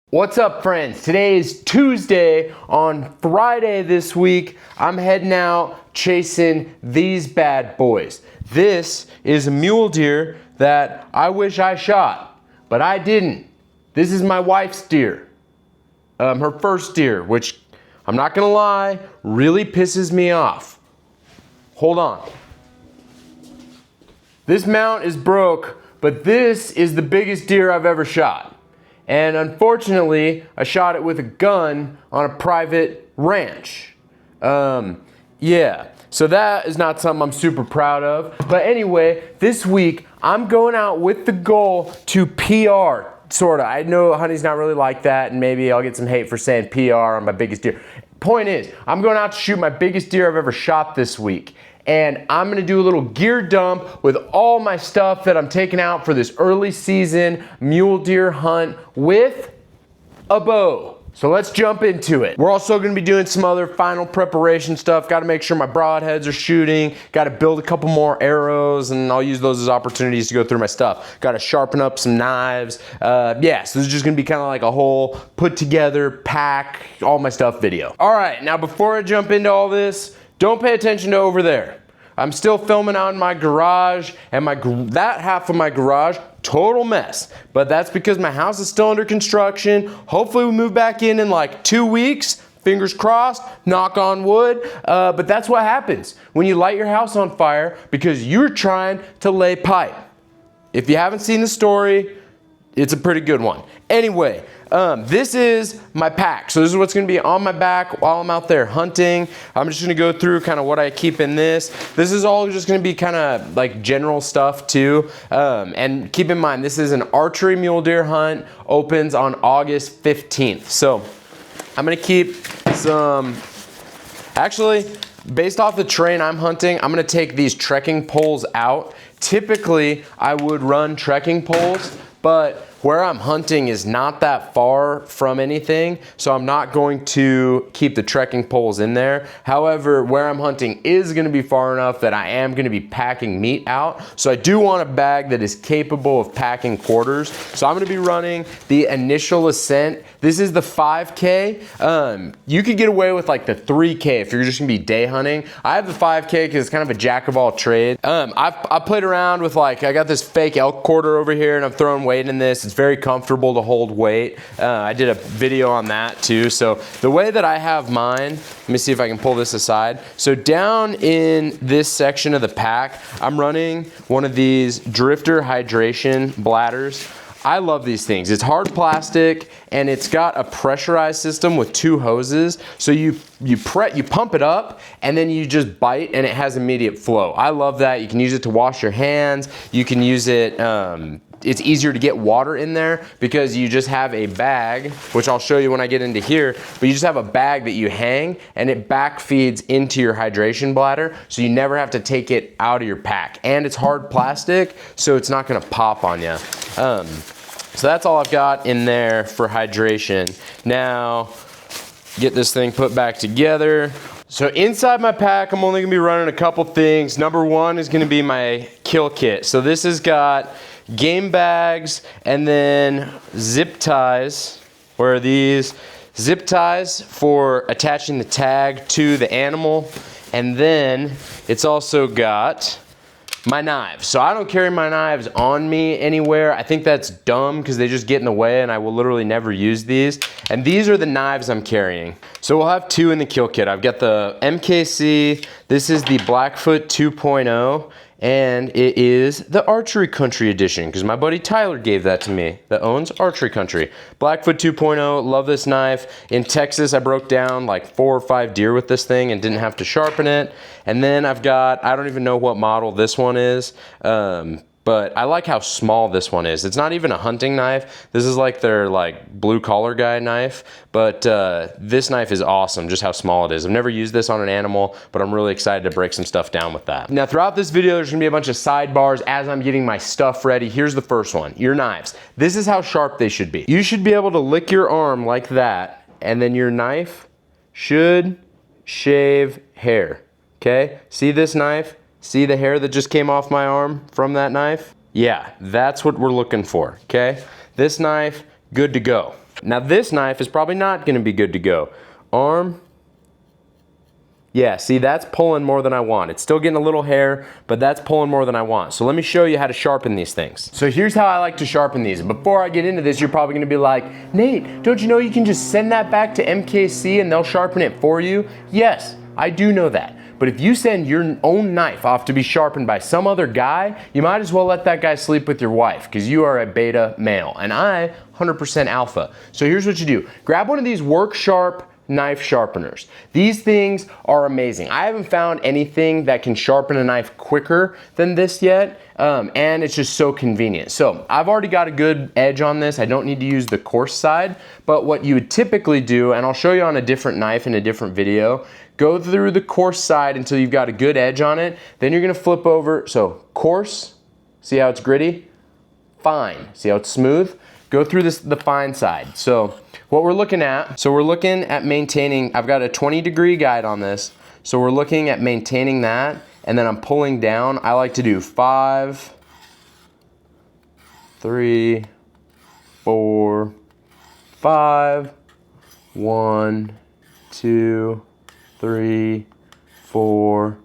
What's up, friends? Today is Tuesday. On Friday this week, I'm heading out chasing these bad boys. This is a mule deer that I wish I shot, but I didn't. This is my wife's deer. Her first deer, which I'm not gonna lie, really pisses me off. Hold on. This mount is broke, but this is the biggest deer I've ever shot. And unfortunately, I shot it with a gun on a private ranch. Yeah, so that is not something I'm super proud of. But anyway, this week, I'm going out with the goal to PR, sorta. I know hunting's not really like that, and maybe I'll get some hate for saying PR on my biggest deer. Point is, I'm going out to shoot my biggest deer I've ever shot this week. And I'm gonna do a little gear dump with all my stuff that I'm taking out for this early season mule deer hunt with a bow. So let's jump into it. We're also gonna be doing some other final preparation stuff. Gotta make sure my broadheads are shooting. Gotta build a couple more arrows, and I'll use those as opportunities to go through my stuff. Gotta sharpen up some knives. Yeah, so this is just gonna be kind of like a whole put together, pack, all my stuff video. All right, now before I jump into all this, don't pay attention to over there. I'm still filming out in my garage, and that half of my garage, total mess. But that's because my house is still under construction. Hopefully we move back in like 2 weeks. Fingers crossed, knock on wood. But that's what happens when you light your house on fire because you're trying to lay pipe. If you haven't seen the story, it's a pretty good one. Anyway, this is my pack. So this is what's gonna be on my back while I'm out there hunting. I'm just gonna go through kind of what I keep in this. This is all just gonna be kind of like general stuff too. And keep in mind, this is an archery mule deer hunt, opens on August 15th. So I'm gonna keep some, actually, based off the terrain I'm hunting, I'm gonna take these trekking poles out. Typically, I would run trekking poles, but where I'm hunting is not that far from anything, so I'm not going to keep the trekking poles in there. However, where I'm hunting is gonna be far enough that I am gonna be packing meat out. So I do want a bag that is capable of packing quarters. So I'm gonna be running the initial ascent. This is the 5K. You could get away with like the 3K if you're just gonna be day hunting. I have the 5K because it's kind of a jack of all trades. I've played around with like, I got this fake elk quarter over here and I'm throwing weight in this. It's very comfortable to hold weight. I did a video on that too. So the way that I have mine, let me see if I can pull this aside. So down in this section of the pack, I'm running one of these Drifter hydration bladders. I love these things. It's hard plastic and it's got a pressurized system with 2 hoses. So you pump it up and then you just bite and it has immediate flow. I love that. You can use it to wash your hands. You can use it, it's easier to get water in there because you just have a bag, which I'll show you when I get into here, but you just have a bag that you hang and it back feeds into your hydration bladder, so you never have to take it out of your pack. And it's hard plastic, so it's not gonna pop on you. So that's all I've got in there for hydration. Now, get this thing put back together. So inside my pack, I'm only gonna be running a couple things. Number one is gonna be my kill kit. So this has got game bags and then zip ties, where are these? Zip ties for attaching the tag to the animal. And then it's also got my knives. So I don't carry my knives on me anywhere. I think that's dumb because they just get in the way and I will literally never use these. And these are the knives I'm carrying. So we'll have 2 in the kill kit. I've got the MKC, this is the Blackfoot 2.0, and it is the Archery Country edition because my buddy Tyler gave that to me that owns Archery Country. Blackfoot 2.0, love this knife. In Texas, I broke down like 4 or 5 deer with this thing and didn't have to sharpen it. And then I've got, I don't even know what model this one is, but I like how small this one is. It's not even a hunting knife. This is like their like blue collar guy knife, but this knife is awesome, just how small it is. I've never used this on an animal, but I'm really excited to break some stuff down with that. Now throughout this video, there's gonna be a bunch of sidebars as I'm getting my stuff ready. Here's the first one, your knives. This is how sharp they should be. You should be able to lick your arm like that, and then your knife should shave hair, okay? See this knife? See the hair that just came off my arm from that knife? Yeah, that's what we're looking for, okay? This knife, good to go. Now this knife is probably not gonna be good to go. Arm. Yeah, see, that's pulling more than I want. It's still getting a little hair, but that's pulling more than I want. So let me show you how to sharpen these things. So here's how I like to sharpen these. Before I get into this, you're probably gonna be like, Nate, don't you know you can just send that back to MKC and they'll sharpen it for you? Yes, I do know that. But if you send your own knife off to be sharpened by some other guy, you might as well let that guy sleep with your wife, because you are a beta male and I 100% alpha. So here's what you do. Grab one of these Work Sharp knife sharpeners. These things are amazing. I haven't found anything that can sharpen a knife quicker than this yet, and it's just so convenient. So I've already got a good edge on this. I don't need to use the coarse side, but what you would typically do, and I'll show you on a different knife in a different video, go through the coarse side until you've got a good edge on it. Then you're gonna flip over, so coarse, see how it's gritty? Fine, see how it's smooth? Go through the fine side. So what we're looking at, maintaining, I've got a 20-degree guide on this. So we're looking at maintaining that, and then I'm pulling down. I like to do 5, 3, 4, 5, 1, 2, 3, 4,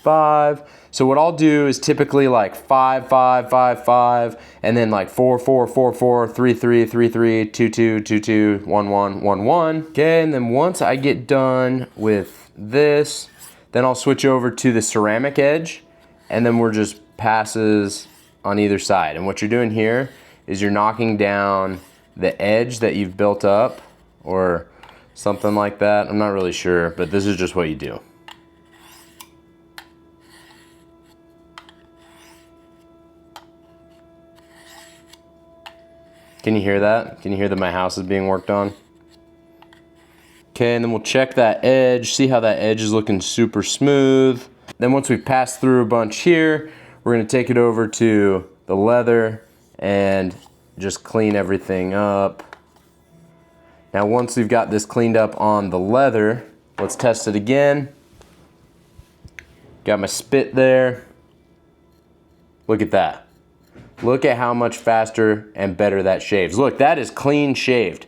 5. So what I'll do is typically like 5, 5, 5, 5, and then like 4, 4, 4, 4, 3, 3, 3, 3, 2, 2, 2, 2, 1, 1, 1, 1. Okay, and then once I get done with this, then I'll switch over to the ceramic edge, and then we're just passes on either side. And what you're doing here is you're knocking down the edge that you've built up, or something like that. I'm not really sure, but this is just what you do. Can you hear that? Can you hear that my house is being worked on? Okay, and then we'll check that edge, see how that edge is looking super smooth. Then once we've passed through a bunch here, we're gonna take it over to the leather and just clean everything up. Now once we've got this cleaned up on the leather, let's test it again. Got my spit there. Look at that. Look at how much faster and better that shaves. Look, that is clean shaved.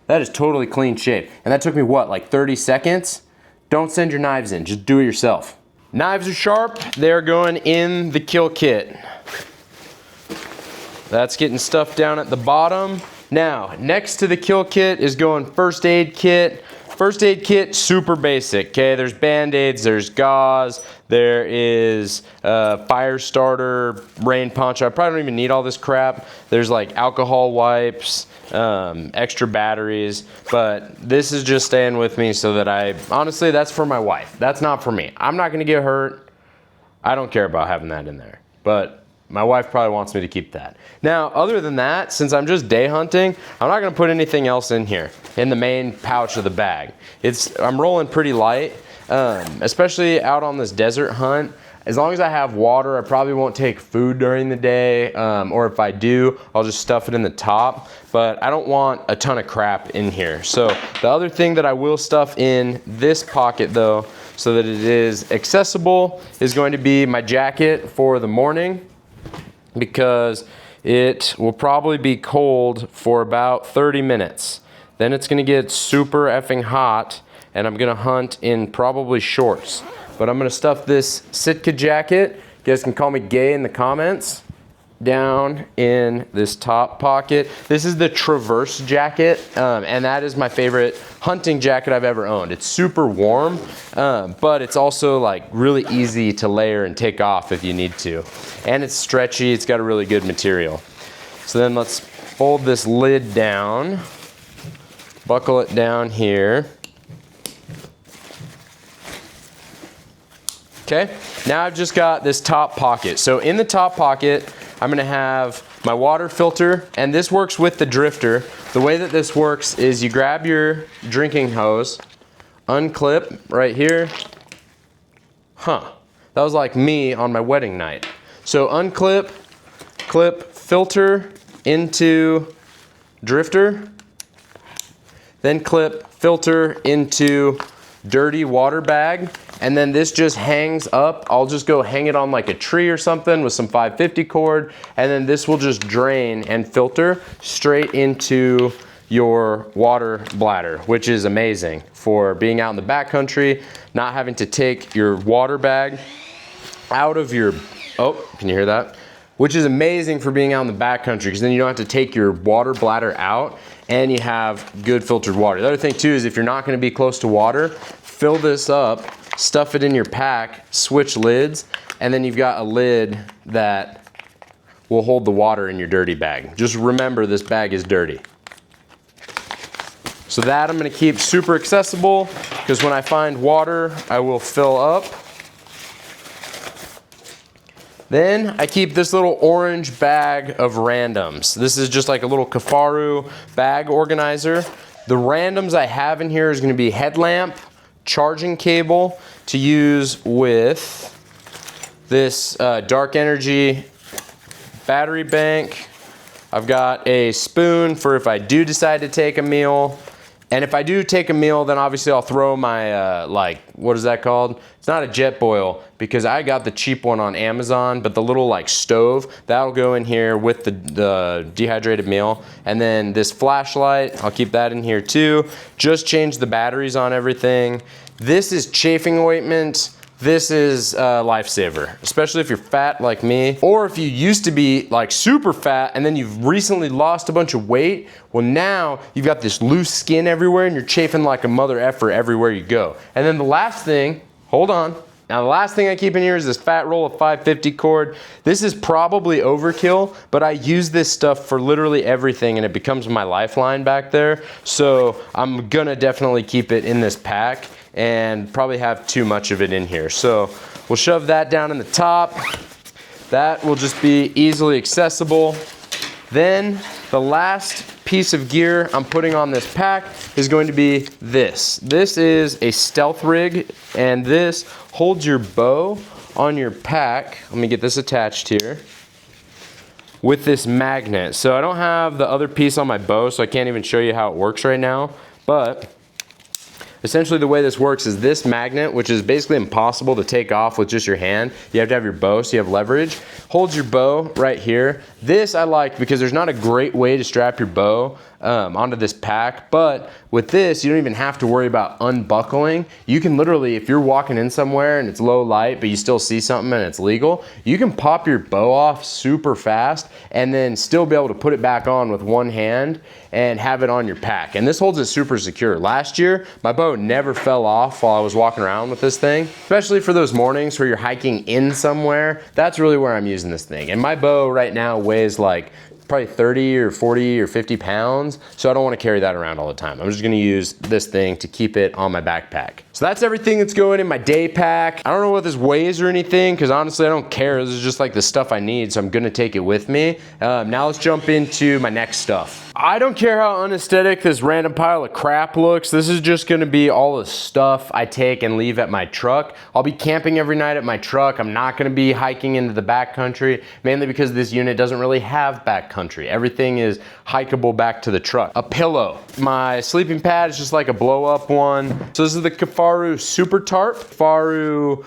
That is totally clean shaved. And that took me what, like 30 seconds? Don't send your knives in, just do it yourself. Knives are sharp, they're going in the kill kit. That's getting stuff down at the bottom. Now, next to the kill kit is going first aid kit. First aid kit, super basic, okay? There's Band-Aids, there's gauze, there is fire starter, rain poncho. I probably don't even need all this crap. There's like alcohol wipes, extra batteries, but this is just staying with me so that honestly, that's for my wife. That's not for me. I'm not gonna get hurt. I don't care about having that in there, but my wife probably wants me to keep that. Now, other than that, since I'm just day hunting, I'm not gonna put anything else in here, in the main pouch of the bag. I'm rolling pretty light, especially out on this desert hunt. As long as I have water, I probably won't take food during the day, or if I do, I'll just stuff it in the top, but I don't want a ton of crap in here. So the other thing that I will stuff in this pocket though, so that it is accessible, is going to be my jacket for the morning, because it will probably be cold for about 30 minutes. Then it's gonna get super effing hot, and I'm gonna hunt in probably shorts. But I'm gonna stuff this Sitka jacket, you guys can call me gay in the comments, down in this top pocket. This is the Traverse jacket, and that is my favorite hunting jacket I've ever owned. It's super warm, but it's also like really easy to layer and take off if you need to. And it's stretchy, it's got a really good material. So then let's fold this lid down, buckle it down here. Okay, now I've just got this top pocket. So in the top pocket, I'm gonna have my water filter, and this works with the drifter. The way that this works is you grab your drinking hose, unclip right here. That was like me on my wedding night. So unclip, clip filter into drifter, then clip filter into dirty water bag, and then this just hangs up. I'll just go hang it on like a tree or something with some 550 cord, and then this will just drain and filter straight into your water bladder, which is amazing for being out in the backcountry, not having to take your water bag out of your, oh, can you hear that? Which is amazing for being out in the backcountry, because then you don't have to take your water bladder out and you have good filtered water. The other thing too is if you're not gonna be close to water, fill this up, stuff it in your pack, switch lids, and then you've got a lid that will hold the water in your dirty bag. Just remember, this bag is dirty. So that I'm gonna keep super accessible, because when I find water, I will fill up. Then I keep this little orange bag of randoms. This is just like a little Kafaru bag organizer. The randoms I have in here is gonna be headlamp, charging cable to use with this dark energy battery bank. I've got a spoon for if I do decide to take a meal. And if I do take a meal, then obviously I'll throw my, like, what is that called? It's not a jet boil, because I got the cheap one on Amazon, but the little like stove, that'll go in here with the dehydrated meal. And then this flashlight, I'll keep that in here too. Just change the batteries on everything. This is chafing ointment. This is a lifesaver, especially if you're fat like me, or if you used to be like super fat and then you've recently lost a bunch of weight. Well, now you've got this loose skin everywhere and you're chafing like a mother effer everywhere you go. And then the last thing, hold on. Now the last thing I keep in here is this fat roll of 550 cord. This is probably overkill, but I use this stuff for literally everything and it becomes my lifeline back there. So I'm gonna definitely keep it in this pack and probably have too much of it in here. So we'll shove that down in the top. That will just be easily accessible. Then the last piece of gear I'm putting on this pack is going to be this. This is a stealth rig, and this holds your bow on your pack. Let me get this attached here with this magnet. So I don't have the other piece on my bow, so I can't even show you how it works right now, but essentially the way this works is this magnet, which is basically impossible to take off with just your hand. You have to have your bow so you have leverage. Holds your bow right here. This I like because there's not a great way to strap your bow onto this pack, but with this you don't even have to worry about unbuckling. You can literally, if you're walking in somewhere and it's low light but you still see something and it's legal, you can pop your bow off super fast and then still be able to put it back on with one hand and have it on your pack. And this holds it super secure. Last year my bow never fell off while I was walking around with this thing, especially for those mornings where you're hiking in somewhere. That's really where I'm using this thing. And my bow right now weighs like probably 30 or 40 or 50 pounds. So I don't want to carry that around all the time. I'm just going to use this thing to keep it on my backpack. So that's everything that's going in my day pack. I don't know what this weighs or anything, because honestly I don't care. This is just like the stuff I need, so I'm going to take it with me. Now let's jump into my next stuff. I don't care how unaesthetic this random pile of crap looks. This is just going to be all the stuff I take and leave at my truck. I'll be camping every night at my truck. I'm not going to be hiking into the backcountry, mainly because this unit doesn't really have backcountry. Everything is hikeable back to the truck. A pillow. My sleeping pad is just like a blow up one. So this is the Kafaru Super Tarp. Kafaru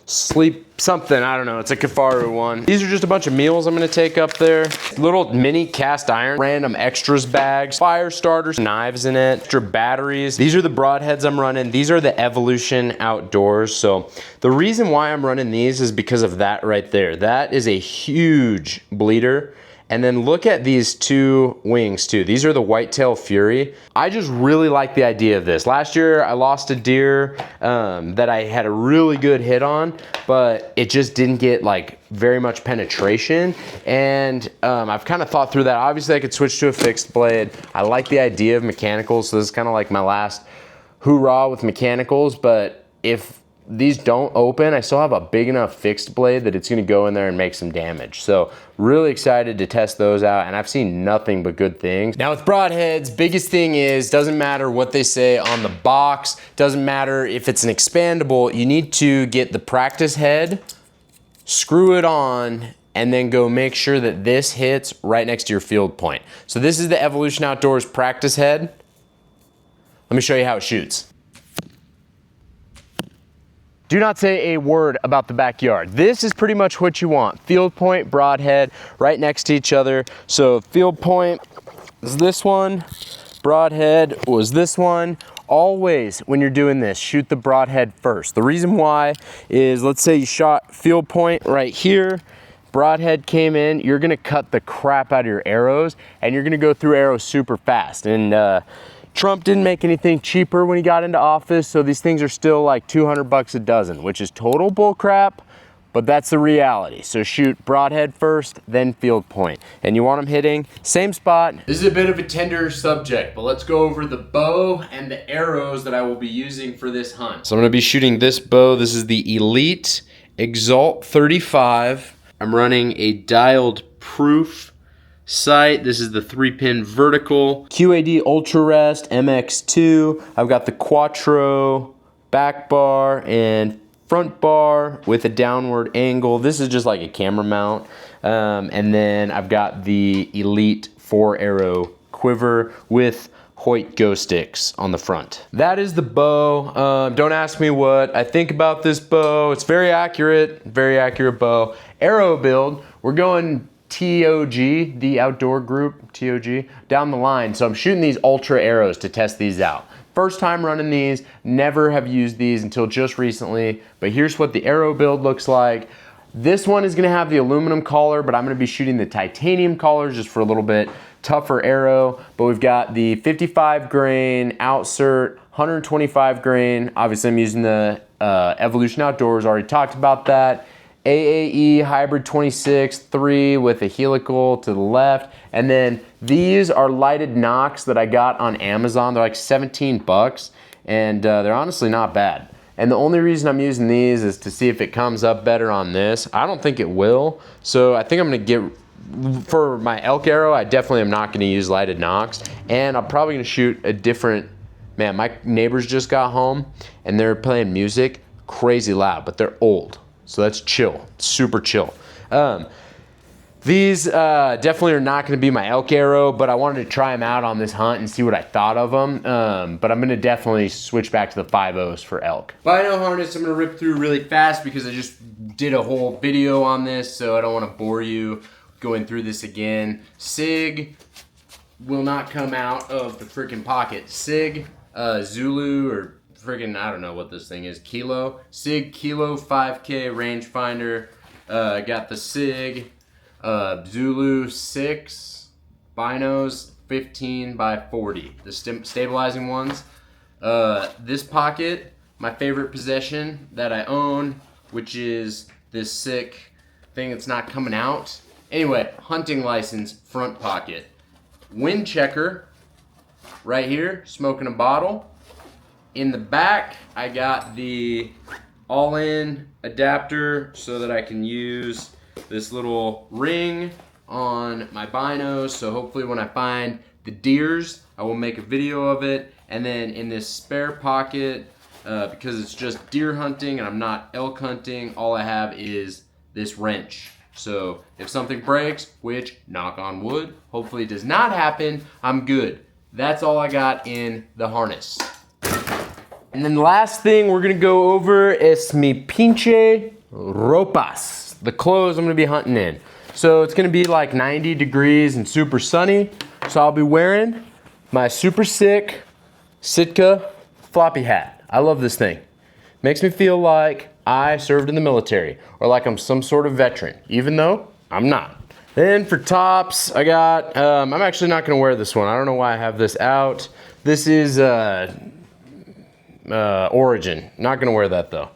Sleep something, I don't know, it's a Kafaru one. These are just a bunch of meals I'm gonna take up there. Little mini cast iron, random extras bags, fire starters, knives in it, extra batteries. These are the Broadheads I'm running. These are the Evolution Outdoors. So the reason why I'm running these is because of that right there. That is a huge bleeder. And then look at these two wings too. These are the Whitetail Fury. I just really like the idea of this. Last year I lost a deer that I had a really good hit on, but it just didn't get like very much penetration. And I've kind of thought through that. Obviously I could switch to a fixed blade. I like the idea of mechanicals, so this is kind of like my last hoorah with mechanicals, but if these don't open, I still have a big enough fixed blade that it's gonna go in there and make some damage. So really excited to test those out, and I've seen nothing but good things. Now with Broadheads, biggest thing is, doesn't matter what they say on the box, doesn't matter if it's an expandable, you need to get the practice head, screw it on, and then go make sure that this hits right next to your field point. So this is the Evolution Outdoors practice head. Let me show you how it shoots. Do not say a word about the backyard. This is pretty much what you want. Field point, broadhead, right next to each other. So field point is this one. broadhead was this one. Always, when you're doing this, shoot the broadhead first. The reason why is, let's say you shot field point right here, broadhead came in, you're gonna cut the crap out of your arrows, and you're gonna go through arrows super fast. And Trump didn't make anything cheaper when he got into office, so these things are still like 200 bucks a dozen, which is total bull crap, but that's the reality. So shoot broadhead first, then field point. And you want them hitting same spot. This is a bit of a tender subject, but let's go over the bow and the arrows that I will be using for this hunt. So I'm gonna be shooting this bow. This is the Elite Exalt 35. I'm running a dialed proof sight. This is the 3-pin vertical. QAD Ultra Rest MX2. I've got the Quattro back bar and front bar with a downward angle. This is just like a camera mount. And then I've got the Elite 4-arrow quiver with Hoyt Go sticks on the front. That is the bow. Don't ask me what I think about this bow. It's very accurate bow. Arrow build, we're going TOG, the outdoor group, TOG, down the line. So I'm shooting these ultra arrows to test these out. First time running these, never have used these until just recently, but here's what the arrow build looks like. This one is gonna have the aluminum collar, but I'm gonna be shooting the titanium collars just for a little bit tougher arrow. But we've got the 55 grain outsert, 125 grain. Obviously I'm using the Evolution Outdoors, already talked about that. AAE Hybrid 26-3 with a helical to the left. And then these are lighted nocks that I got on Amazon. They're like 17 bucks and they're honestly not bad. And the only reason I'm using these is to see if it comes up better on this. I don't think it will. So I think I'm gonna get, for my elk arrow, I definitely am not gonna use lighted nocks. And I'm probably gonna shoot a different, man, my neighbors just got home and they're playing music crazy loud, but they're old. So that's chill, super chill. These definitely are not gonna be my elk arrow, but I wanted to try them out on this hunt and see what I thought of them. But I'm gonna definitely switch back to the 5.0s for elk. Bino harness, I'm gonna rip through really fast because I just did a whole video on this, so I don't wanna bore you going through this again. SIG will not come out of the freaking pocket. SIG, Zulu, or friggin', I don't know what this thing is, Kilo. SIG Kilo 5K rangefinder. Got the SIG Zulu 6 binos 15x40, the stabilizing ones. This pocket, my favorite possession that I own, which is this sick thing that's not coming out. Anyway, hunting license front pocket. Wind checker right here, smoking a bottle. In the back, I got the all-in adapter so that I can use this little ring on my binos. So hopefully when I find the deers, I will make a video of it. And then in this spare pocket, because it's just deer hunting and I'm not elk hunting, all I have is this wrench. So if something breaks, which, knock on wood, hopefully does not happen, I'm good. That's all I got in the harness. And then the last thing we're gonna go over is mi pinche ropas, the clothes I'm gonna be hunting in. So it's gonna be like 90 degrees and super sunny. So I'll be wearing my super sick Sitka floppy hat. I love this thing. Makes me feel like I served in the military or like I'm some sort of veteran, even though I'm not. Then for tops, I got, I'm actually not gonna wear this one. I don't know why I have this out. This is, Origin. Not gonna wear that though.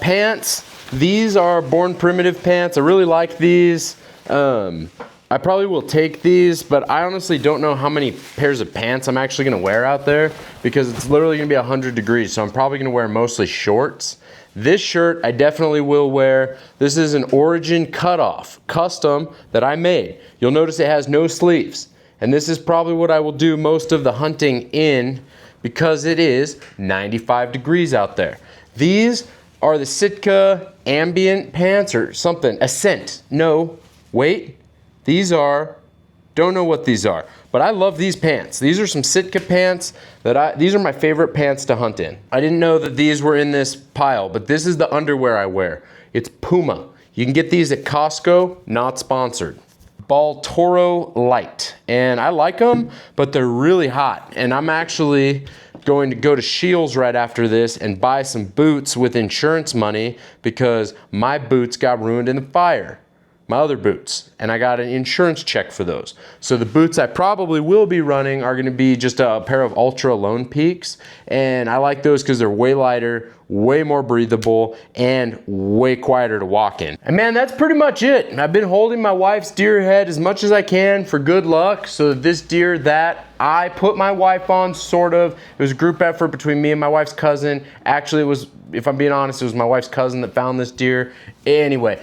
Pants. These are Born Primitive pants. I really like these. I probably will take these, but I honestly don't know how many pairs of pants I'm actually gonna wear out there because it's literally gonna be 100 degrees. So I'm probably gonna wear mostly shorts. This shirt I definitely will wear. This is an Origin cutoff, custom that I made. You'll notice it has no sleeves. And this is probably what I will do most of the hunting in because it is 95 degrees out there. These are the Sitka ambient pants or something, Ascent. No, wait, these are, don't know what these are, but I love these pants. These are some Sitka pants that these are my favorite pants to hunt in. I didn't know that these were in this pile, but this is the underwear I wear. It's Puma. You can get these at Costco, not sponsored. Ball Toro Light, and I like them, but they're really hot. And I'm actually going to go to Shields right after this and buy some boots with insurance money because my boots got ruined in the fire. My other boots, and I got an insurance check for those. So the boots I probably will be running are gonna be just a pair of Ultra Lone Peaks, and I like those because they're way lighter, way more breathable, and way quieter to walk in. And man, that's pretty much it. I've been holding my wife's deer head as much as I can for good luck, so that this deer that I put my wife on, sort of, it was a group effort between me and my wife's cousin. Actually, it was, if I'm being honest, it was my wife's cousin that found this deer. Anyway,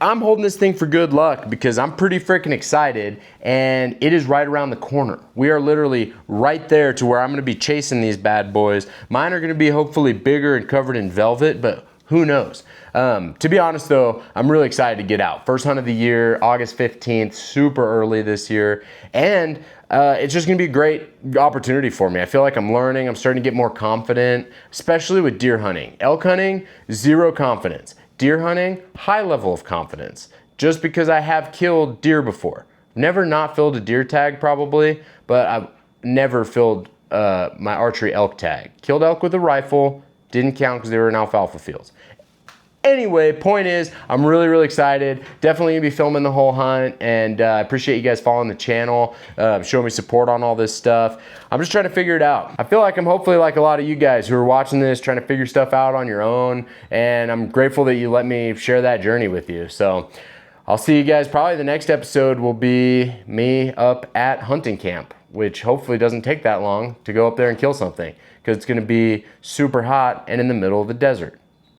I'm holding this thing for good luck because I'm pretty freaking excited, and it is right around the corner. We are literally right there to where I'm gonna be chasing these bad boys. Mine are gonna be hopefully bigger and covered in velvet, but who knows? To be honest though, I'm really excited to get out. First hunt of the year, August 15th, super early this year. And it's just gonna be a great opportunity for me. I feel like I'm learning, I'm starting to get more confident, especially with deer hunting. Elk hunting, zero confidence. Deer hunting, high level of confidence, just because I have killed deer before. Never not filled a deer tag probably, but I've never filled my archery elk tag. Killed elk with a rifle, didn't count because they were in alfalfa fields. Anyway, point is, I'm really, really excited. Definitely gonna be filming the whole hunt, and I appreciate you guys following the channel, showing me support on all this stuff. I'm just trying to figure it out. I feel like I'm hopefully like a lot of you guys who are watching this, trying to figure stuff out on your own, and I'm grateful that you let me share that journey with you. So I'll see you guys. Probably the next episode will be me up at hunting camp, which hopefully doesn't take that long to go up there and kill something, because it's gonna be super hot and in the middle of the desert.